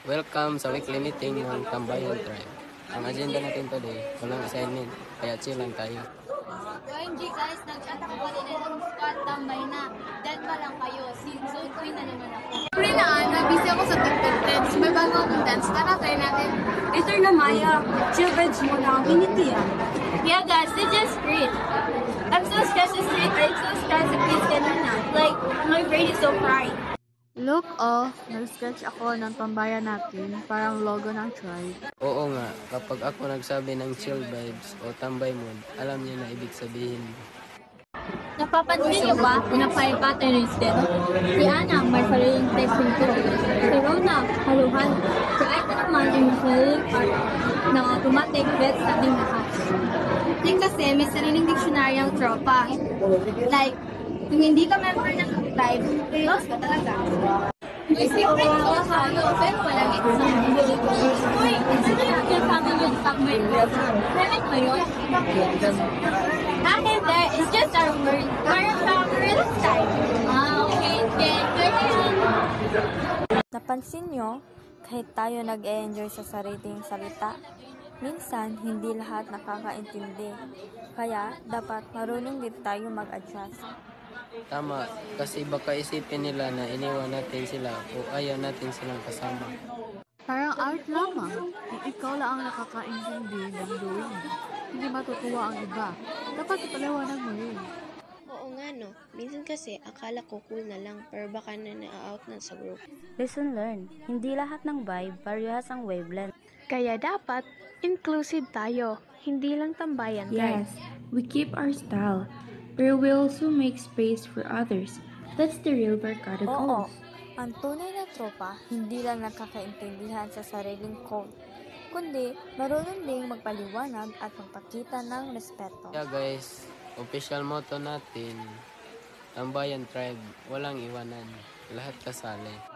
Welcome sa weekly meeting ng Tambayan Tribe. Ang agenda natin today, walang assignment, kaya chill lang tayo. OMG guys, nag-chat ako kanina ng squad, tambay na. Dead ba lang kayo? Zone queen na naman ako. Pre na busy ako sa TikTok trends. May bago akong dance. Tara, try natin. Later na Maya, chill vibes mo na ang minute yan. Yeah guys, this is great. I'm so stressed this week. I'm so stressed sa quiz kanina. Like, my brain is so fried. Look, nag-sketch ako ng pambayan natin, parang logo ng tribe. Oo nga, kapag ako nagsabi ng chill vibes o tambay mood, alam niyo na ibig sabihin. Napapansin niyo ba na pattern instead? Si Ana, may sariling texting ko. Si Rona, haluhan. Si Aita naman ay may sariling part na automatic bet sa ating lahat. Yung kasi may sariling dictionary ang tropa. Like, kung hindi ka member ng tribe, lost ka talaga. May secret ko sa pero walang exam. Uy, ano natin sa amin yung tambay ko? Meron ba yun? Hindi, it's just our word. Parang favorite type. Okay. Napansin nyo, kahit tayo nag-e-enjoy sa sariling salita, minsan hindi lahat nakakaintindi. Kaya dapat marunong din tayo mag-adjust. Tama, kasi baka isipin nila na iniwan natin sila o ayaw natin silang kasama. Parang art lamang, ikaw lang ang nakakaintindi ng gawin mo. Hindi matutuwa ang iba. Dapat ipaliwanag mo rin. Oo nga no, minsan kasi akala ko cool na lang pero baka na-out na sa group. Lesson learned, hindi lahat ng vibe parehas ang wavelength. Kaya dapat inclusive tayo, hindi lang tambayan. Yes, we keep our style, but we also make space for others. That's the real Barkada Oo, goals. ang tunay na tropa hindi lang nakakaintindihan sa sariling code, kundi marunong ding magpaliwanag at magpakita ng respeto. Kaya guys, official motto natin, Tambayan Tribe, walang iwanan, lahat kasali.